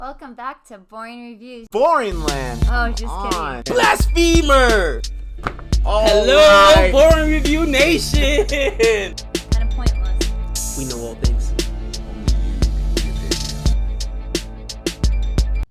Welcome back to Boring Reviews. Boring land. Oh, just kidding. Blasphemer! Hello, right. Boring Review Nation! Kind of pointless. We know all things.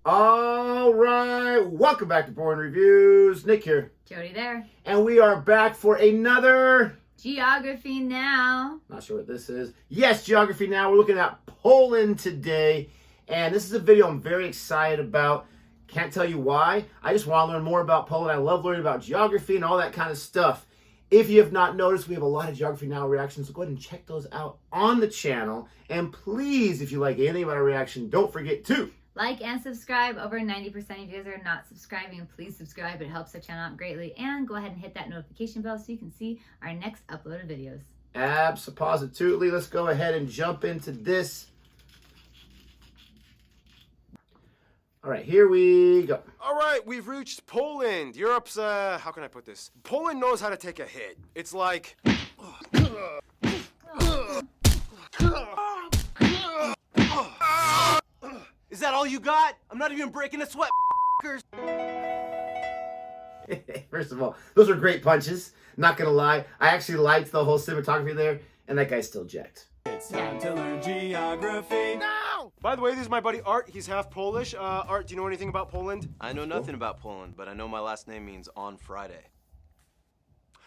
All right, welcome back to Boring Reviews. Nick here. Jodi there. And we are back for another... Geography Now. Not sure what this is. Yes, Geography Now. We're looking at Poland today. And this is a video I'm very excited about. Can't tell you why. I just want to learn more about Poland. I love learning about geography and all that kind of stuff. If you have not noticed, we have a lot of Geography Now reactions, so go ahead and check those out on the channel. And please, if you like anything about our reaction, don't forget to like and subscribe. Over 90% of you guys are not subscribing. Please subscribe. It helps the channel out greatly. And go ahead and hit that notification bell so you can see our next uploaded videos. Absolutely. Let's go ahead and jump into this. All right, here we go. All right, we've reached Poland. Europe's, how can I put this? Poland knows how to take a hit. It's like... Is that all you got? I'm not even breaking a sweat, First of all, those are great punches. Not gonna lie. I actually liked the whole cinematography there, and that guy's still jacked. It's time to learn geography now! By the way, this is my buddy Art. He's half Polish. Art, do you know anything about Poland? I know nothing about Poland, but I know my last name means on Friday.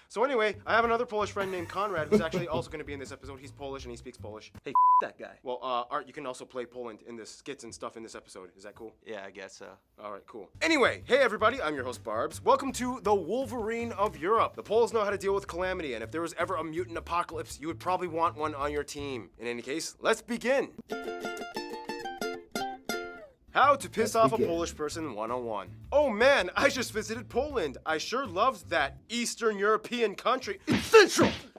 So anyway, I have another Polish friend named Conrad who's actually also going to be in this episode. He's Polish and he speaks Polish. Hey, that guy. Well, Art, you can also play Poland in the skits and stuff in this episode. Is that cool? Yeah, I guess so. All right, cool. Anyway, hey everybody, I'm your host Barbs. Welcome to the Wolverine of Europe. The Poles know how to deal with calamity, and if there was ever a mutant apocalypse, you would probably want one on your team. In any case, let's begin. How to piss off a Polish person 101. Oh man, I just visited Poland. I sure loved that Eastern European country. It's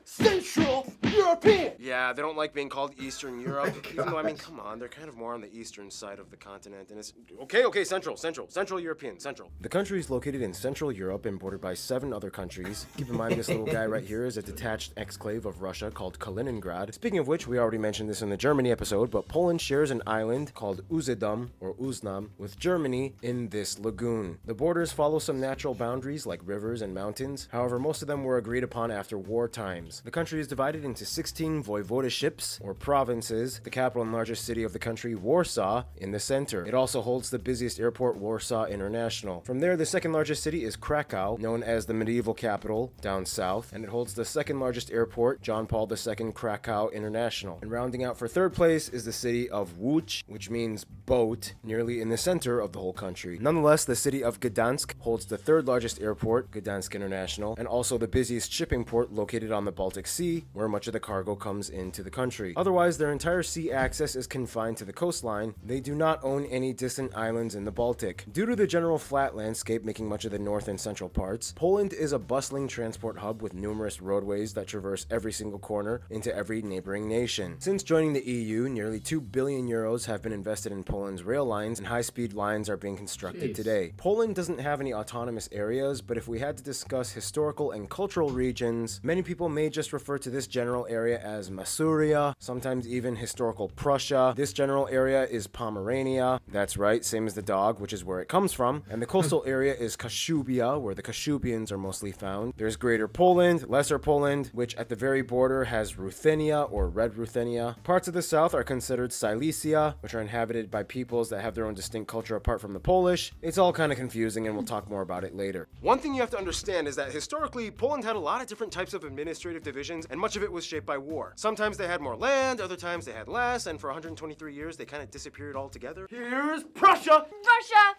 Central European! Yeah, they don't like being called Eastern Europe. Even though, I mean, come on, they're kind of more on the eastern side of the continent. And it's, okay, Central European, Central. The country is located in Central Europe and bordered by 7 other countries. Keep in mind, this little guy right here is a detached exclave of Russia called Kaliningrad. Speaking of which, we already mentioned this in the Germany episode, but Poland shares an island called Usedom, or Uznam, with Germany in this lagoon. The borders follow some natural boundaries like rivers and mountains. However, most of them were agreed upon after war times. The country is divided into 16 voivodeships, or provinces, the capital and largest city of the country, Warsaw, in the center. It also holds the busiest airport, Warsaw International. From there, the second largest city is Krakow, known as the medieval capital, down south, and it holds the second largest airport, John Paul II Krakow International. And rounding out for third place is the city of Łódź, which means boat, nearly in the center of the whole country. Nonetheless, the city of Gdansk holds the third largest airport, Gdansk International, and also the busiest shipping port located on the Baltic Sea, where much of the cargo comes into the country. Otherwise, their entire sea access is confined to the coastline. They do not own any distant islands in the Baltic. Due to the general flat landscape making much of the north and central parts, Poland is a bustling transport hub with numerous roadways that traverse every single corner into every neighboring nation. Since joining the EU, nearly 2 billion euros have been invested in Poland's rail lines, and high-speed lines are being constructed today. Poland doesn't have any autonomous areas, but if we had to discuss historical and cultural regions, many people may just refer to this general area as Masuria, sometimes even historical Prussia. This general area is Pomerania. That's right, same as the dog, which is where it comes from. And the coastal area is Kashubia, where the Kashubians are mostly found. There's Greater Poland, Lesser Poland, which at the very border has Ruthenia, or Red Ruthenia. Parts of the south are considered Silesia, which are inhabited by peoples that have their own distinct culture apart from the Polish. It's all kind of confusing, and we'll talk more about it later. One thing you have to understand is that historically, Poland had a lot of different types of administrative divisions, and much of it was shaped by war. Sometimes they had more land, other times they had less, and for 123 years they kind of disappeared altogether. Here's Prussia!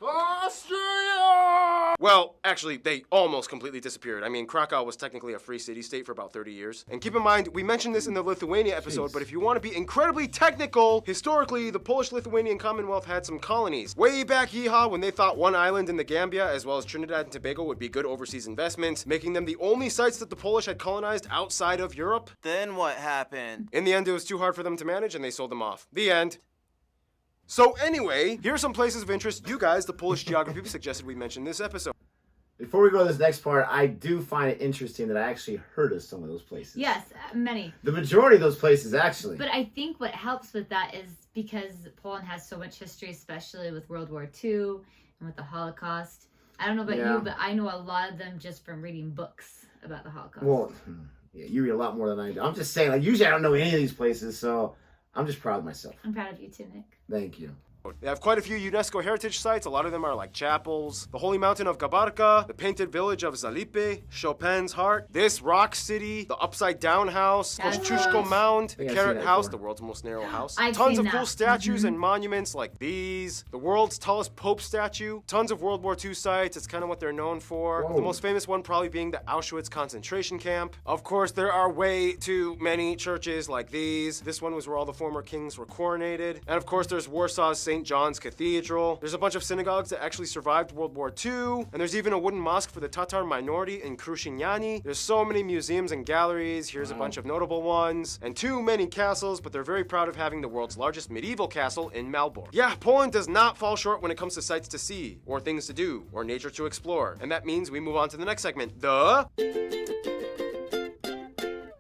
Austria! Well, actually, they almost completely disappeared. I mean, Krakow was technically a free city-state for about 30 years. And keep in mind, we mentioned this in the Lithuania episode, but if you want to be incredibly technical, historically, the Polish-Lithuanian Commonwealth had some colonies. Way back yeehaw, when they thought one island in the Gambia, as well as Trinidad and Tobago, would be good overseas investments, making them the only sites that the Polish had colonized outside of Europe. Then what happened? In the end, it was too hard for them to manage, and they sold them off. The end. So anyway, here are some places of interest you guys, the Polish geography, suggested we mention this episode. Before we go to this next part, I do find it interesting that I actually heard of some of those places. Yes, many. The majority of those places, actually. But I think what helps with that is because Poland has so much history, especially with World War II and with the Holocaust. I don't know about you, but I know a lot of them just from reading books about the Holocaust. Well, yeah, you read a lot more than I do. I'm just saying, like, usually I don't know any of these places, so I'm just proud of myself. I'm proud of you too, Nick. Thank you. They have quite a few UNESCO heritage sites. A lot of them are like chapels. The Holy Mountain of Kabarka, the Painted Village of Zalipe, Chopin's Heart, this rock city, the Upside Down House, Kościuszko Mound, the Carrot House, the world's most narrow house. Tons of cool statues and monuments like these. The world's tallest Pope statue. Tons of World War II sites. It's kind of what they're known for. Whoa. The most famous one probably being the Auschwitz concentration camp. Of course, there are way too many churches like these. This one was where all the former kings were coronated. And of course, there's Warsaw's St. John's Cathedral. There's a bunch of synagogues that actually survived World War II, and there's even a wooden mosque for the Tatar minority in Kruszyniany. There's so many museums and galleries. Here's a bunch of notable ones, and too many castles, but they're very proud of having the world's largest medieval castle in Malbork. Yeah, Poland does not fall short when it comes to sights to see, or things to do, or nature to explore, and that means we move on to the next segment,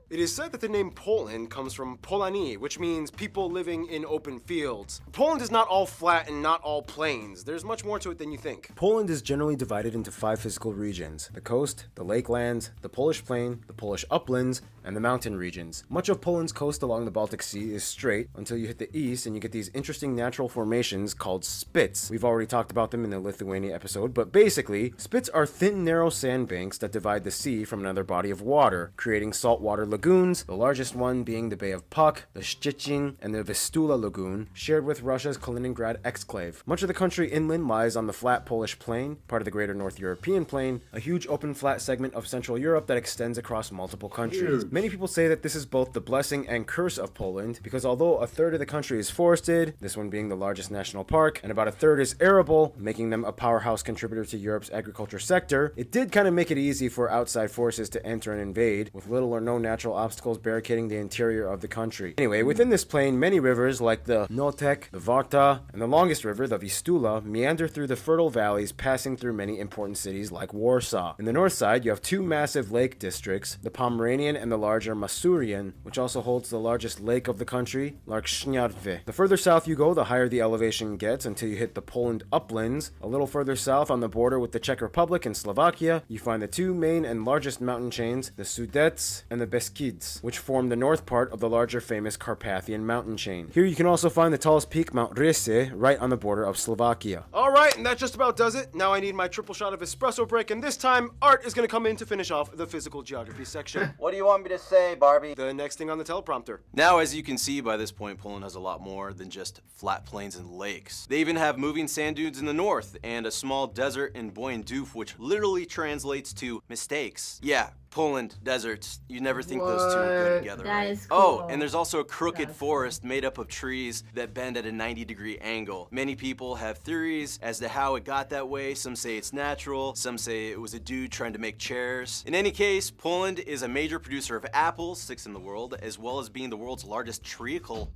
It is said that the name Poland comes from Polani, which means people living in open fields. Poland is not all flat and not all plains. There's much more to it than you think. Poland is generally divided into 5 physical regions: the coast, the lakelands, the Polish plain, the Polish uplands, and the mountain regions. Much of Poland's coast along the Baltic Sea is straight until you hit the east and you get these interesting natural formations called spits. We've already talked about them in the Lithuania episode, but basically, spits are thin, narrow sandbanks that divide the sea from another body of water, creating saltwater lagoons, the largest one being the Bay of Puck, the Szczecin, and the Vistula Lagoon, shared with Russia's Kaliningrad exclave. Much of the country inland lies on the flat Polish plain, part of the greater North European plain, a huge open flat segment of Central Europe that extends across multiple countries. Many people say that this is both the blessing and curse of Poland, because although a third of the country is forested, this one being the largest national park, and about a third is arable, making them a powerhouse contributor to Europe's agriculture sector, it did kind of make it easy for outside forces to enter and invade, with little or no natural obstacles barricading the interior of the country. Anyway, within this plain, many rivers like the Napiontek, the Warta, and the longest river, the Vistula, meander through the fertile valleys, passing through many important cities like Warsaw. In the north side, you have 2 massive lake districts, the Pomeranian and the larger Masurian, which also holds the largest lake of the country, Lake Śniadwy. The further south you go, the higher the elevation gets until you hit the Poland uplands. A little further south on the border with the Czech Republic and Slovakia, you find the 2 main and largest mountain chains, the Sudets and the Beskids, which form the north part of the larger famous Carpathian mountain chain. Here you can also find the tallest peak, Mount Rysy, right on the border of Slovakia. Alright, and that just about does it. Now I need my triple shot of espresso break, and this time, Art is going to come in to finish off the physical geography section. What do you want me to say, Barbie? The next thing on the teleprompter. Now, as you can see by this point, Poland has a lot more than just flat plains and lakes. They even have moving sand dunes in the north and a small desert in Boyenduf, which literally translates to mistakes. Yeah, Poland, deserts. You never think those two would go together, That right? is cool. Oh, and there's also a crooked forest made up of trees that bend at a 90-degree angle. Many people have theories as to how it got that way. Some say it's natural, some say it was a dude trying to make chairs. In any case, Poland is a major producer of apples, 6th in the world, as well as being the world's largest treacle,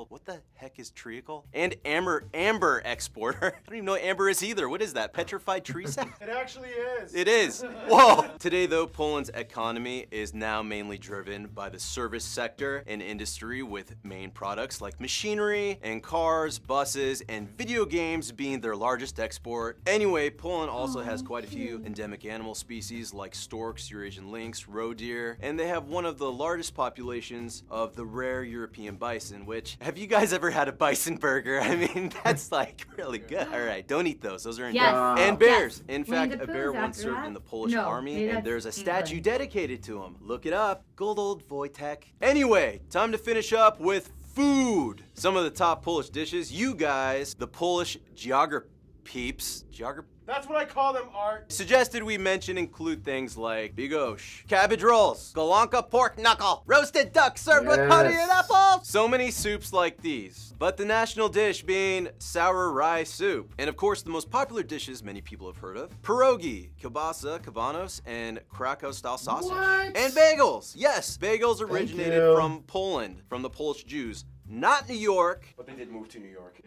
what the heck is treacle? And amber exporter. I don't even know what amber is either. What is that, petrified tree sap? It actually is. It is. Whoa! Today, though, Poland's economy is now mainly driven by the service sector and industry, with main products like machinery and cars, buses, and video games being their largest export. Anyway, Poland also has quite a few endemic animal species like storks, Eurasian lynx, roe deer, and they have one of the largest populations of the rare European bison, which, have you guys ever had a bison burger? I mean, that's like really good. All right, don't eat those. Those are Yes. and bears. Yes. In Winnie fact, the a bear Pooh's once after served that? in the Polish No, army, maybe and that's there's a statue England. dedicated to him. Look it up. Good old Wojtek. Anyway, time to finish up with food. Some of the top Polish dishes, you guys, the Polish peeps, That's what I call them, Art. suggested we mention include things like bigos, cabbage rolls, golonka pork knuckle, roasted duck served with honey and apples. So many soups like these, but the national dish being sour rye soup. And of course, the most popular dishes many people have heard of: pierogi, kielbasa, kabanos, and Krakow-style sausage. What? And bagels. Yes, bagels originated you. from Poland, from the Polish Jews. not New York. But they did move to New York.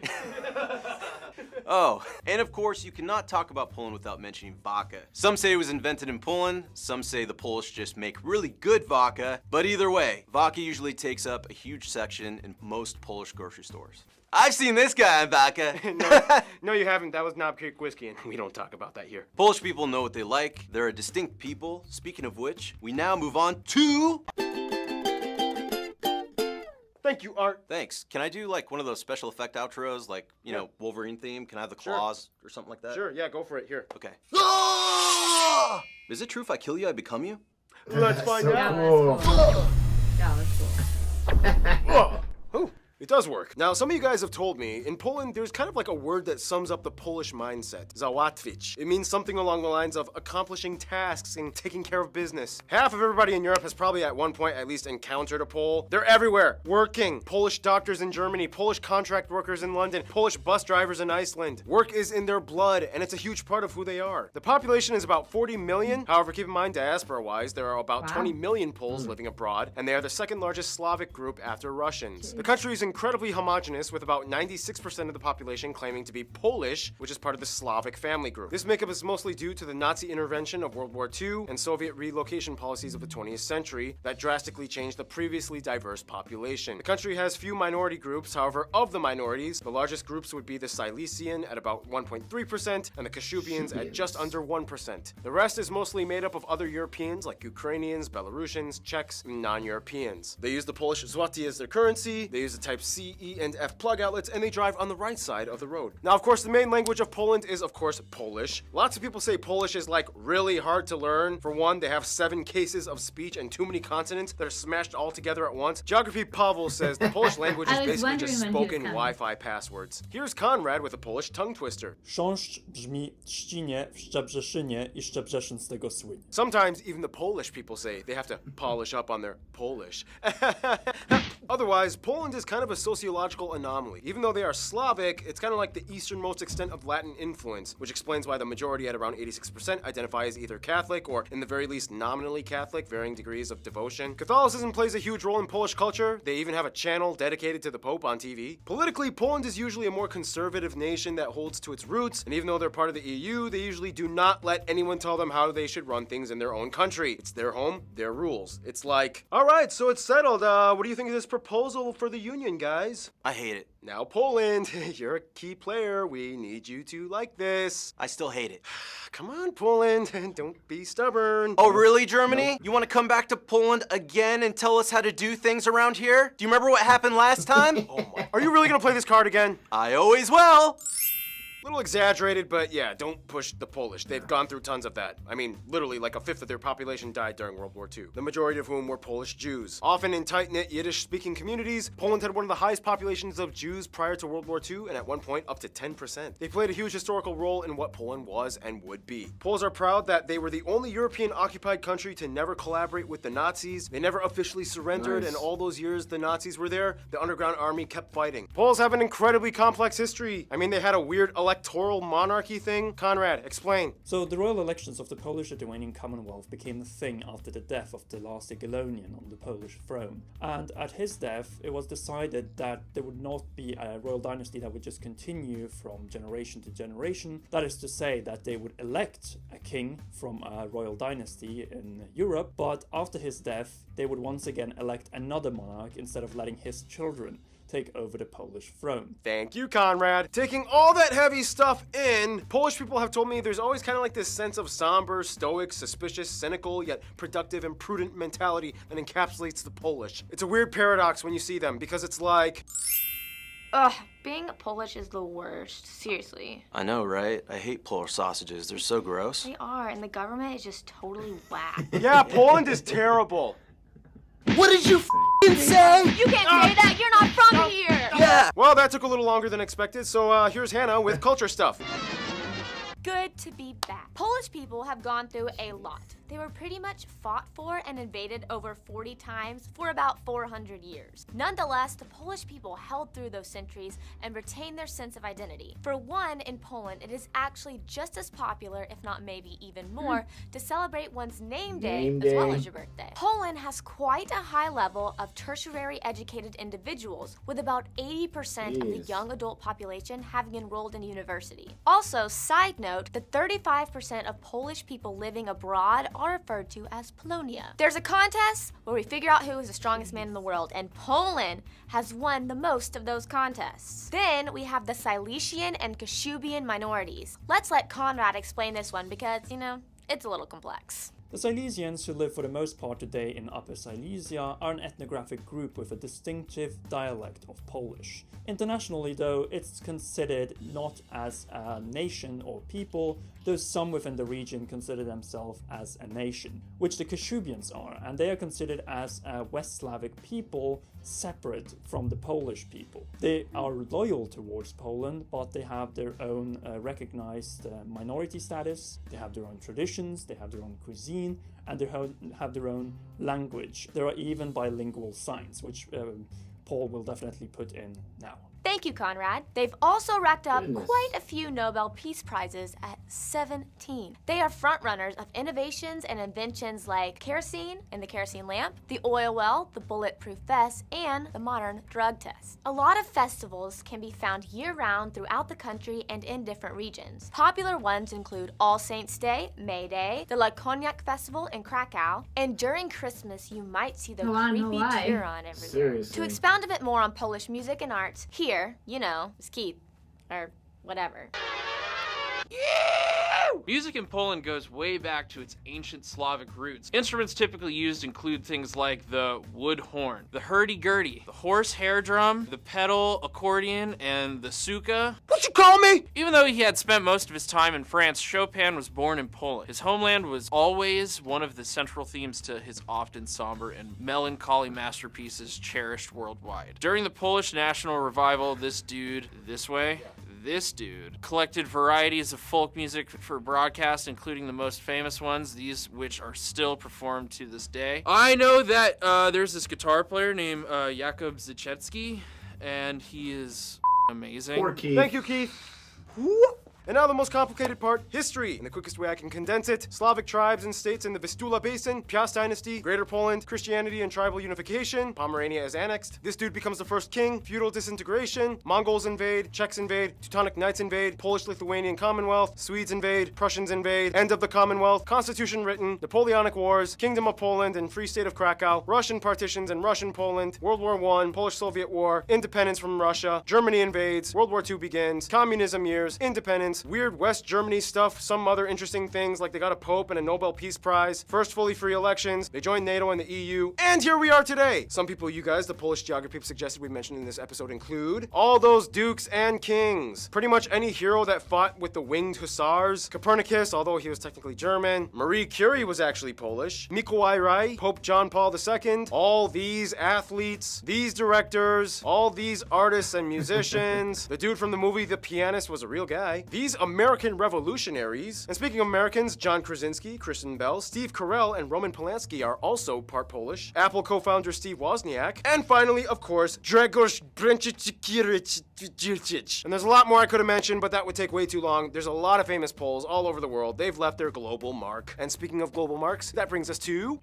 Oh, and of course, you cannot talk about Poland without mentioning vodka. Some say it was invented in Poland, some say the Polish just make really good vodka, but either way, vodka usually takes up a huge section in most Polish grocery stores. I've seen this guy on vodka. No, you haven't. That was Napiontek whiskey, and we don't talk about that here. Polish people know what they like. They're a distinct people. Speaking of which, we now move on to... Thank you, Art. Thanks. Can I do like one of those special effect outros, like, you know, Wolverine theme? Can I have the claws or something like that? Sure, yeah, go for it. Here. Okay. Is it true if I kill you, I become you? Let's find out. That was cool. Oh, it does work. Now, some of you guys have told me, in Poland, there's kind of like a word that sums up the Polish mindset. Załatwić. It means something along the lines of accomplishing tasks and taking care of business. Half of everybody in Europe has probably at one point at least encountered a Pole. They're everywhere, working. Polish doctors in Germany, Polish contract workers in London, Polish bus drivers in Iceland. Work is in their blood, and it's a huge part of who they are. The population is about 40 million. However, keep in mind, diaspora-wise, there are about 20 million Poles living abroad, and they are the second largest Slavic group after Russians. The country is incredibly homogenous, with about 96% of the population claiming to be Polish, which is part of the Slavic family group. This makeup is mostly due to the Nazi intervention of World War II and Soviet relocation policies of the 20th century that drastically changed the previously diverse population. The country has few minority groups. However, of the minorities, the largest groups would be the Silesian at about 1.3% and the Kashubians at just under 1%. The rest is mostly made up of other Europeans like Ukrainians, Belarusians, Czechs, and non-Europeans. They use the Polish zloty as their currency, they use the type C, E, and F plug outlets, and they drive on the right side of the road. Now, of course, the main language of Poland is, of course, Polish. Lots of people say Polish is, like, really hard to learn. For one, they have 7 cases of speech and too many consonants that are smashed all together at once. Geography Pavel says the Polish language is basically just spoken Wi-Fi passwords. Here's Conrad with a Polish tongue twister. Chrząszcz brzmi trzcinie, w Szczebrzeszynie I Szczebrzeszyn z tego słynie. Sometimes even the Polish people say they have to polish up on their Polish. Otherwise, Poland is kind of a sociological anomaly. Even though they are Slavic, it's kind of like the easternmost extent of Latin influence, which explains why the majority at around 86% identify as either Catholic or, in the very least, nominally Catholic, varying degrees of devotion. Catholicism plays a huge role in Polish culture. They even have a channel dedicated to the Pope on TV. Politically, Poland is usually a more conservative nation that holds to its roots, and even though they're part of the EU, they usually do not let anyone tell them how they should run things in their own country. It's their home, their rules. It's like, all right, so it's settled. What do you think of this proposal for the union, guys? I hate it. Now, Poland, you're a key player. We need you to like this. I still hate it. Come on, Poland, don't be stubborn. Oh, really, Germany? You want to come back to Poland again and tell us how to do things around here? Do you remember what happened last time? Oh my. Are you really gonna play this card again? I always will. Little exaggerated, but yeah, don't push the Polish. They've gone through tons of that. I mean, literally like a fifth of their population died during World War II, the majority of whom were Polish Jews. Often in tight-knit Yiddish-speaking communities, Poland had one of the highest populations of Jews prior to World War II, and at one point up to 10%. They played a huge historical role in what Poland was and would be. Poles are proud that they were the only European-occupied country to never collaborate with the Nazis. They never officially surrendered, and all those years the Nazis were there, the underground army kept fighting. Poles have an incredibly complex history. I mean, they had a weird electoral monarchy thing. Conrad, explain. So the royal elections of the Polish-Lithuanian Commonwealth became a thing after the death of the last Jagiellonian on the Polish throne. And at his death, it was decided that there would not be a royal dynasty that would just continue from generation to generation. That is to say that they would elect a king from a royal dynasty in Europe, but after his death, they would once again elect another monarch instead of letting his children take over the Polish throne. Thank you, Conrad. Taking all that heavy stuff in, Polish people have told me there's always kind of like this sense of somber, stoic, suspicious, cynical, yet productive and prudent mentality that encapsulates the Polish. It's a weird paradox when you see them, because it's like... Ugh, being Polish is the worst. Seriously. I know, right? I hate Polish sausages. They're so gross. They are, and the government is just totally whack. Yeah, Poland is terrible. What did you say? You can't say that! You're not from here! Yeah! Well, that took a little longer than expected, so here's Hannah with culture stuff. Good to be back. Polish people have gone through a lot. they were pretty much fought for and invaded over 40 times for about 400 years. Nonetheless, the Polish people held through those centuries and retained their sense of identity. For one, in Poland, it is actually just as popular, if not maybe even more, to celebrate one's name day as well as your birthday. Poland has quite a high level of tertiary educated individuals, with about 80% of the young adult population having enrolled in university. Also, side note, the 35% of Polish people living abroad are referred to as Polonia. There's a contest where we figure out who is the strongest man in the world, and Poland has won the most of those contests. Then we have the Silesian and Kashubian minorities. Let's let Conrad explain this one because, you know, it's a little complex. The Silesians, who live for the most part today in Upper Silesia, are an ethnographic group with a distinctive dialect of Polish. Internationally, though, it's considered not as a nation or people, though some within the region consider themselves as a nation, which the Kashubians are, and they are considered as a West Slavic people separate from the Polish people. They are loyal towards Poland, but they have their own recognized minority status, they have their own traditions, they have their own cuisine, and they have their own language. There are even bilingual signs, which Paul will definitely put in now. Thank you, Conrad. They've also racked up quite a few Nobel Peace Prizes at 17. They are frontrunners of innovations and inventions like kerosene and the kerosene lamp, the oil well, the bulletproof vest, and the modern drug test. A lot of festivals can be found year-round throughout the country and in different regions. Popular ones include All Saints' Day, May Day, the La Cognac Festival in Krakow, and during Christmas you might see the creepy Turon everywhere. Seriously. To expound a bit more on Polish music and arts, here, you know, is Keith, or whatever. Music in Poland goes way back to its ancient Slavic roots. Instruments typically used include things like the wood horn, the hurdy-gurdy, the horse hair drum, the pedal accordion, and the suka. What you call me? Even though he had spent most of his time in France, Chopin was born in Poland. His homeland was always one of the central themes to his often somber and melancholy masterpieces cherished worldwide. During the Polish national revival, this dude collected varieties of folk music for broadcast, including the most famous ones, these which are still performed to this day. I know that there's this guitar player named Jakub Zychecki, and he is amazing. Poor Keith. Thank you, Keith. And now the most complicated part, history. In the quickest way I can condense it, Slavic tribes and states in the Vistula Basin, Piast Dynasty, Greater Poland, Christianity and tribal unification, Pomerania is annexed, this dude becomes the first king, feudal disintegration, Mongols invade, Czechs invade, Teutonic Knights invade, Polish-Lithuanian Commonwealth, Swedes invade, Prussians invade, end of the Commonwealth, Constitution written, Napoleonic Wars, Kingdom of Poland and Free State of Krakow, Russian partitions and Russian Poland, World War I, Polish-Soviet War, independence from Russia, Germany invades, World War II begins, communism years, independence, weird West Germany stuff, some other interesting things like they got a Pope and a Nobel Peace Prize, first fully free elections, they joined NATO and the EU, and here we are today! Some people you guys, the Polish geography people suggested we mention in this episode include all those dukes and kings, pretty much any hero that fought with the winged hussars, Copernicus, although he was technically German, Marie Curie was actually Polish, Mikołaj Rai, Pope John Paul II, all these athletes, these directors, all these artists and musicians, the dude from the movie The Pianist was a real guy, these American revolutionaries, and speaking of Americans, John Krasinski, Kristen Bell, Steve Carell, and Roman Polanski are also part Polish, Apple co-founder Steve Wozniak, and finally, of course, Grzegorz Brzezinski. And there's a lot more I could have mentioned, but that would take way too long. There's a lot of famous Poles all over the world. They've left their global mark. And speaking of global marks, that brings us to...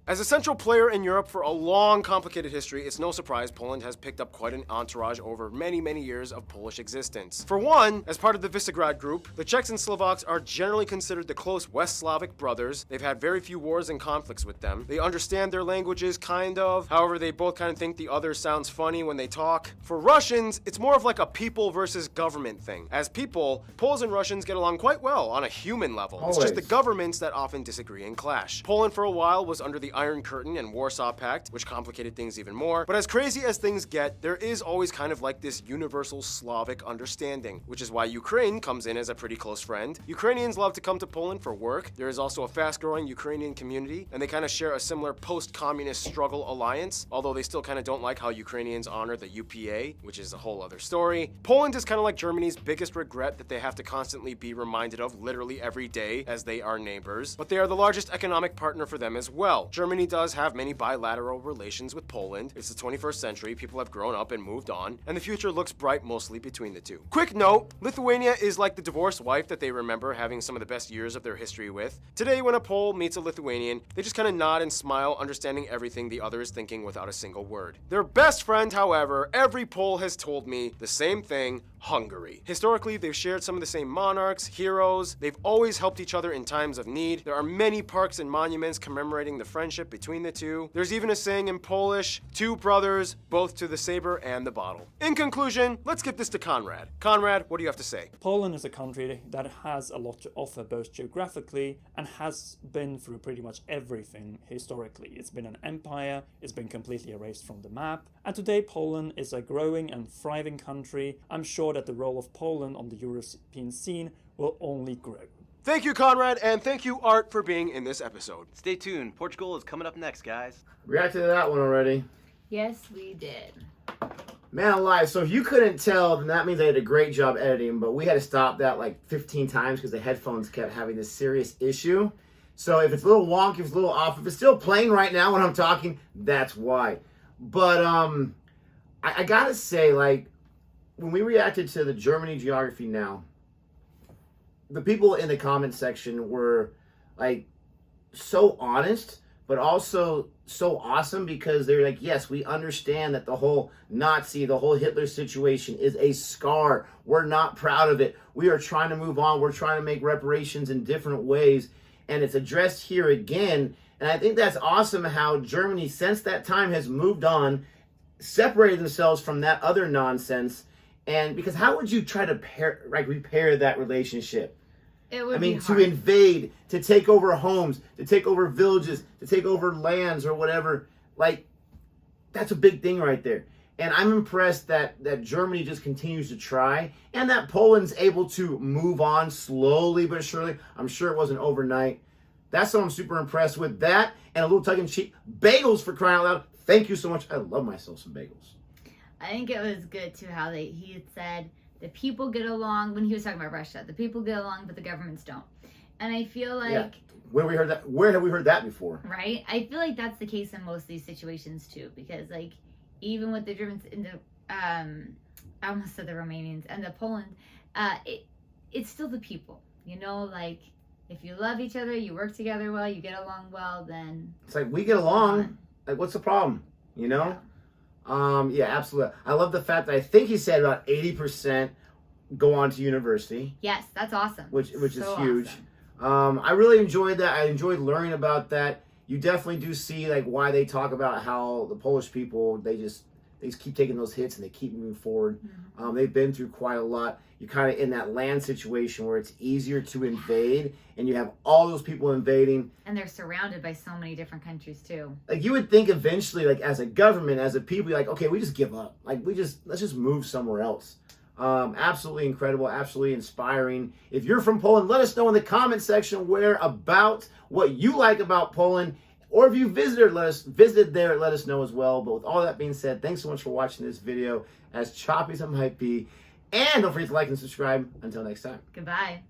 As a central player in Europe for a long, complicated history, it's no surprise Poland has picked up quite an entourage over many, many years of Polish existence. For one, as part of the Visegrad Group, the Czechs and Slovaks are generally considered the close West Slavic brothers. They've had very few wars and conflicts with them. They understand their languages, kind of. However, they both kind of think the other sounds funny when they talk. For Russians, it's more of like a people versus government thing. As people, Poles and Russians get along quite well on a human level. It's just the governments that often disagree and clash. Poland for a while was under the Iron Curtain and Warsaw Pact, which complicated things even more. But as crazy as things get, there is always kind of like this universal Slavic understanding, which is why Ukraine comes in as a pretty close friend. Ukrainians love to come to Poland for work. There is also a fast-growing Ukrainian community, and they kind of share a similar post-communist struggle alliance, although they still kind of don't like how Ukrainians honor the UPA, which is a whole other story. Poland is kind of like Germany's biggest regret that they have to constantly be reminded of literally every day, as they are neighbors, but they are the largest economic partner for them as well. Germany does have many bilateral relations with Poland. It's the 21st century, people have grown up and moved on, and the future looks bright mostly between the two. Quick note, Lithuania is like the divorced wife that they remember having some of the best years of their history with. Today, when a Pole meets a Lithuanian, they just kind of nod and smile, understanding everything the other is thinking without a single word. Their best friend, however, every Pole has told me the same thing: Hungary. Historically, they've shared some of the same monarchs, heroes. They've always helped each other in times of need. There are many parks and monuments commemorating the friendship between the two. There's even a saying in Polish, two brothers, both to the saber and the bottle. In conclusion, let's get this to Conrad. Conrad, what do you have to say? Poland is a country that has a lot to offer both geographically and has been through pretty much everything historically. It's been an empire, it's been completely erased from the map, and today Poland is a growing and thriving country. I'm sure that the role of Poland on the European scene will only grow. Thank you, Conrad, and thank you, Art, for being in this episode. Stay tuned. Portugal is coming up next, guys. Reacted to that one already. Yes, we did. Man alive, so if you couldn't tell, then that means I did a great job editing, but we had to stop that like 15 times because the headphones kept having this serious issue. So if it's a little wonky, if it's a little off, if it's still playing right now when I'm talking, that's why. But I gotta say, like, when we reacted to the Germany Geography Now, the people in the comment section were like so honest, but also so awesome, because they're like, yes, we understand that the whole Nazi, the whole Hitler situation is a scar. We're not proud of it. We are trying to move on. We're trying to make reparations in different ways. And it's addressed here again. And I think that's awesome how Germany, since that time, has moved on, separated themselves from that other nonsense. And because how would you try to repair that relationship? It would I mean, be hard. to invade, to take over homes, to take over villages, to take over lands or whatever, like, that's a big thing right there. And I'm impressed that Germany just continues to try, and that Poland's able to move on slowly but surely. I'm sure it wasn't overnight. That's what I'm super impressed with. That and a little tongue-in-cheek. Bagels, for crying out loud. Thank you so much. I love myself some bagels. I think it was good too how he had said the people get along when he was talking about Russia. The people get along, but the governments don't. And I feel like, yeah. Where have we heard that before? Right? I feel like that's the case in most of these situations too, because like even with the Germans in the I almost said the Romanians and the Poland, it's still the people. You know, like if you love each other, you work together well, you get along well, then it's like we get along. Like, what's the problem? You know? Yeah. Yeah, absolutely. I love the fact that I think he said about 80% go on to university. Yes, that's awesome. Which is so huge. Awesome. I really enjoyed that. I enjoyed learning about that. You definitely do see like why they talk about how the Polish people, they just keep taking those hits and they keep moving forward. Mm-hmm. They've been through quite a lot. You're kind of in that land situation where it's easier to invade, and you have all those people invading. And they're surrounded by so many different countries too. Like you would think eventually, like as a government, as a people, you're like, okay, we just give up. Like let's just move somewhere else. Absolutely incredible, absolutely inspiring. If you're from Poland, let us know in the comment section about what you like about Poland. Or if you visited there, let us know as well. But with all that being said, thanks so much for watching this video, as choppy as it might be. And don't forget to like and subscribe. Until next time. Goodbye.